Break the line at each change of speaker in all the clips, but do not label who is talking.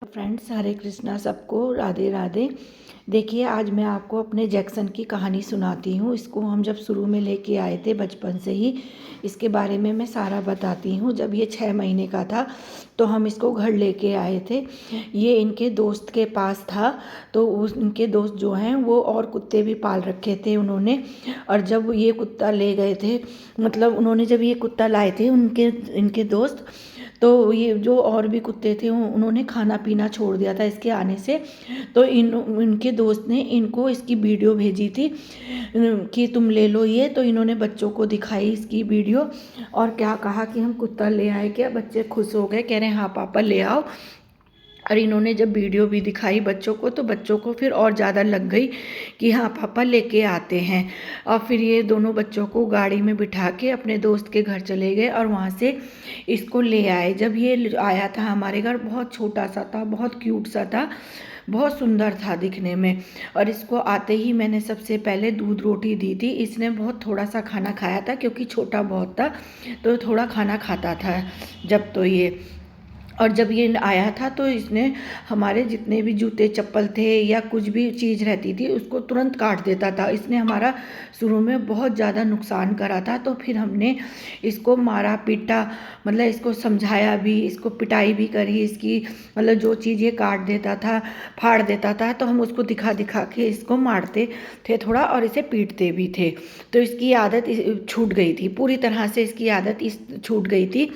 Friends, हरे कृष्णा, सबको राधे राधे। देखिए, आज मैं आपको अपने जैक्सन की कहानी सुनाती हूँ। इसको हम जब शुरू में लेके आए थे बचपन से ही इसके बारे में मैं सारा बताती हूँ। जब ये 6 महीने का था तो हम इसको घर लेके आए थे। ये इनके दोस्त के पास था। तो इनके दोस्त जो हैं वो और कुत्ते भी पाल रखे थे उन्होंने। और जब ये कुत्ता ले गए थे, मतलब उन्होंने जब ये कुत्ता लाए थे इनके दोस्त, तो ये जो और भी कुत्ते थे उन्होंने खाना पीना छोड़ दिया था इसके आने से। तो इनके दोस्त ने इनको इसकी वीडियो भेजी थी कि तुम ले लो ये। तो इन्होंने बच्चों को दिखाई इसकी वीडियो और क्या कहा कि हम कुत्ता ले आए। क्या बच्चे खुश हो गए, कह रहे हैं हाँ पापा ले आओ। और इन्होंने जब वीडियो भी दिखाई बच्चों को तो बच्चों को फिर और ज़्यादा लग गई कि हाँ पापा लेके आते हैं। और फिर ये दोनों बच्चों को गाड़ी में बिठा के अपने दोस्त के घर चले गए और वहाँ से इसको ले आए। जब ये आया था हमारे घर, बहुत छोटा सा था, बहुत क्यूट सा था, बहुत सुंदर था दिखने में। और इसको आते ही मैंने सबसे पहले दूध रोटी दी थी। इसने बहुत थोड़ा सा खाना खाया था क्योंकि छोटा बहुत था, तो थोड़ा खाना खाता था जब। तो ये और जब ये आया था तो इसने हमारे जितने भी जूते चप्पल थे या कुछ भी चीज़ रहती थी उसको तुरंत काट देता था। इसने हमारा शुरू में बहुत ज़्यादा नुकसान करा था। तो फिर हमने इसको मारा पीटा, मतलब इसको समझाया भी, इसको पिटाई भी करी इसकी। मतलब जो चीज़ ये काट देता था, फाड़ देता था, तो हम उसको दिखा दिखा के इसको मारते थे थोड़ा और इसे पीटते भी थे। तो इसकी आदत छूट गई थी पूरी तरह से, इसकी आदत छूट गई थी।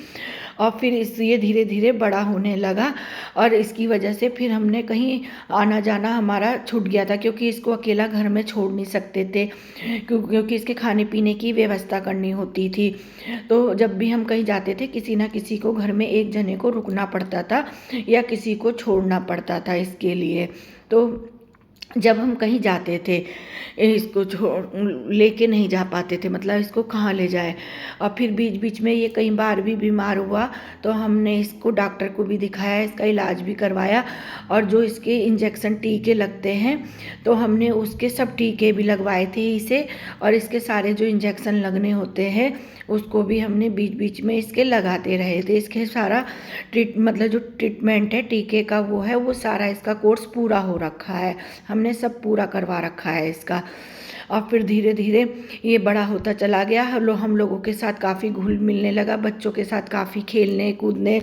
और फिर ये धीरे धीरे बड़ा होने लगा और इसकी वजह से फिर हमने कहीं आना जाना हमारा छूट गया था क्योंकि इसको अकेला घर में छोड़ नहीं सकते थे, क्योंकि इसके खाने पीने की व्यवस्था करनी होती थी। तो जब भी हम कहीं जाते थे किसी ना किसी को घर में एक जने को रुकना पड़ता था या किसी को छोड़ना पड़ता था इसके लिए। तो जब हम कहीं जाते थे इसको छोड़ लेके नहीं जा पाते थे, मतलब इसको कहाँ ले जाए। और फिर बीच बीच में ये कई बार भी बीमार हुआ तो हमने इसको डॉक्टर को भी दिखाया, इसका इलाज भी करवाया। और जो इसके इंजेक्शन टीके लगते हैं तो हमने उसके सब टीके भी लगवाए थे इसे। और इसके सारे जो इंजेक्शन लगने होते हैं उसको भी हमने बीच बीच में इसके लगाते रहे थे। इसके सारा मतलब जो ट्रीटमेंट है टीके का वो है, वो सारा इसका कोर्स पूरा हो रखा है, हमने सब पूरा करवा रखा है इसका। और फिर धीरे धीरे ये बड़ा होता चला गया। हम लोगों के साथ काफ़ी घुल मिलने लगा, बच्चों के साथ काफ़ी खेलने कूदने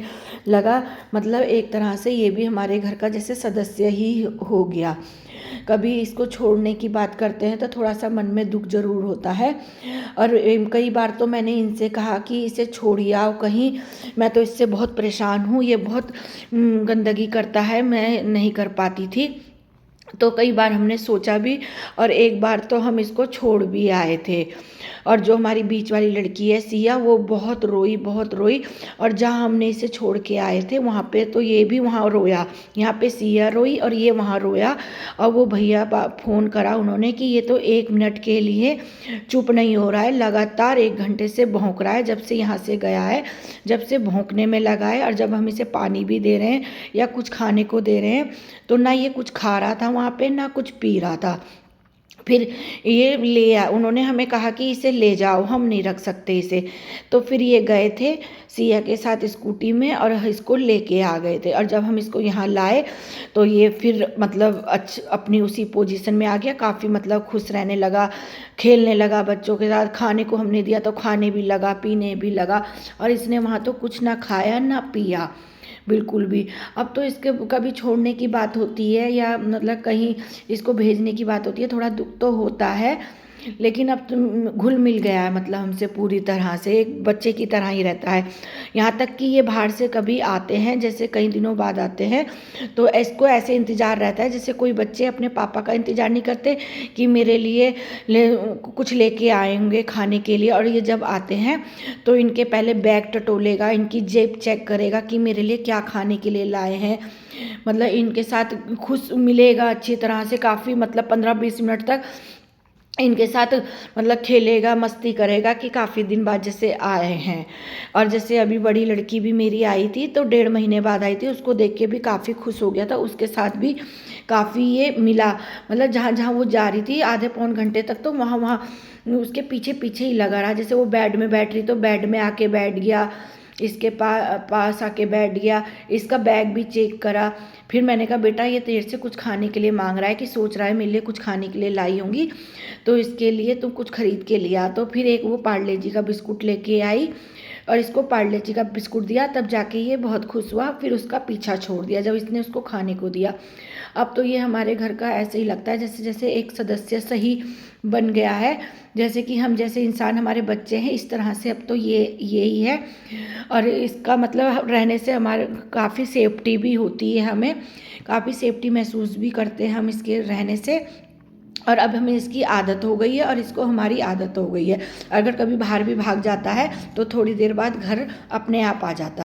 लगा। मतलब एक तरह से ये भी हमारे घर का जैसे सदस्य ही हो गया। कभी इसको छोड़ने की बात करते हैं तो थोड़ा सा मन में दुख जरूर होता है। और कई बार तो मैंने इनसे कहा कि इसे छोड़िए आओ कहीं, मैं तो इससे बहुत परेशान हूँ, ये बहुत गंदगी करता है, मैं नहीं कर पाती थी। तो कई बार हमने सोचा भी और एक बार तो हम इसको छोड़ भी आए थे। और जो हमारी बीच वाली लड़की है सिया, वो बहुत रोई बहुत रोई। और जहाँ हमने इसे छोड़ के आए थे वहाँ पे तो ये भी वहाँ रोया, यहाँ पे सिया रोई और ये वहाँ रोया। और वो भैया फ़ोन करा उन्होंने कि ये तो 1 मिनट के लिए चुप नहीं हो रहा है, लगातार 1 घंटे से भौंक रहा है जब से यहाँ से गया है, जब से भौंकने में लगा है। और जब हम इसे पानी भी दे रहे हैं या कुछ खाने को दे रहे हैं तो ना ये कुछ खा रहा था वहाँ पे ना कुछ पी रहा था। फिर ये उन्होंने हमें कहा कि इसे ले जाओ, हम नहीं रख सकते इसे। तो फिर ये गए थे सिया के साथ स्कूटी में और इसको लेके आ गए थे। और जब हम इसको यहाँ लाए तो ये फिर मतलब अपनी उसी पोजीशन में आ गया, काफ़ी मतलब खुश रहने लगा, खेलने लगा बच्चों के साथ। खाने को हमने दिया तो खाने भी लगा, पीने भी लगा। और इसने वहाँ तो कुछ ना खाया ना पिया बिल्कुल भी। अब तो इसके कभी छोड़ने की बात होती है या मतलब कहीं इसको भेजने की बात होती है, थोड़ा दुख तो होता है। लेकिन अब तो घुल मिल गया है, मतलब हमसे पूरी तरह से एक बच्चे की तरह ही रहता है। यहाँ तक कि ये बाहर से कभी आते हैं, जैसे कई दिनों बाद आते हैं, तो इसको ऐसे इंतज़ार रहता है जैसे कोई बच्चे अपने पापा का इंतज़ार नहीं करते कि मेरे लिए कुछ लेके आएंगे खाने के लिए। और ये जब आते हैं तो इनके पहले बैग टटोलेगा, इनकी जेब चेक करेगा कि मेरे लिए क्या खाने के लिए लाए हैं। मतलब इनके साथ खुश मिलेगा अच्छी तरह से, काफ़ी मतलब 15-20 मिनट तक इनके साथ मतलब खेलेगा, मस्ती करेगा कि काफ़ी दिन बाद जैसे आए हैं। और जैसे अभी बड़ी लड़की भी मेरी आई थी तो 1.5 महीने बाद आई थी, उसको देख के भी काफ़ी खुश हो गया था, उसके साथ भी काफ़ी ये मिला। मतलब जहाँ जहाँ वो जा रही थी आधे पौन घंटे तक तो वहाँ वहाँ उसके पीछे पीछे ही लगा रहा। जैसे वो बेड में बैठ रही तो बेड में आके बैठ गया, इसके पास आके बैठ गया, इसका बैग भी चेक करा। फिर मैंने कहा बेटा ये तेरे से कुछ खाने के लिए मांग रहा है, कि सोच रहा है मेरे लिए कुछ खाने के लिए लाई होंगी, तो इसके लिए तुम कुछ खरीद के लिया। तो फिर एक वो पार्ले जी का बिस्कुट लेके आई और इसको पार्ले जी का बिस्कुट दिया, तब जाके ये बहुत खुश हुआ। फिर उसका पीछा छोड़ दिया जब इसने उसको खाने को दिया। अब तो ये हमारे घर का ऐसे ही लगता है जैसे जैसे एक सदस्य सही बन गया है, जैसे कि हम जैसे इंसान हमारे बच्चे हैं, इस तरह से अब तो ये यही है। और इसका मतलब रहने से हमारे काफ़ी सेफ्टी भी होती है, हमें काफ़ी सेफ्टी महसूस भी करते हैं हम इसके रहने से। और अब हमें इसकी आदत हो गई है और इसको हमारी आदत हो गई है। अगर कभी बाहर भी भाग जाता है तो थोड़ी देर बाद घर अपने आप आ जाता है।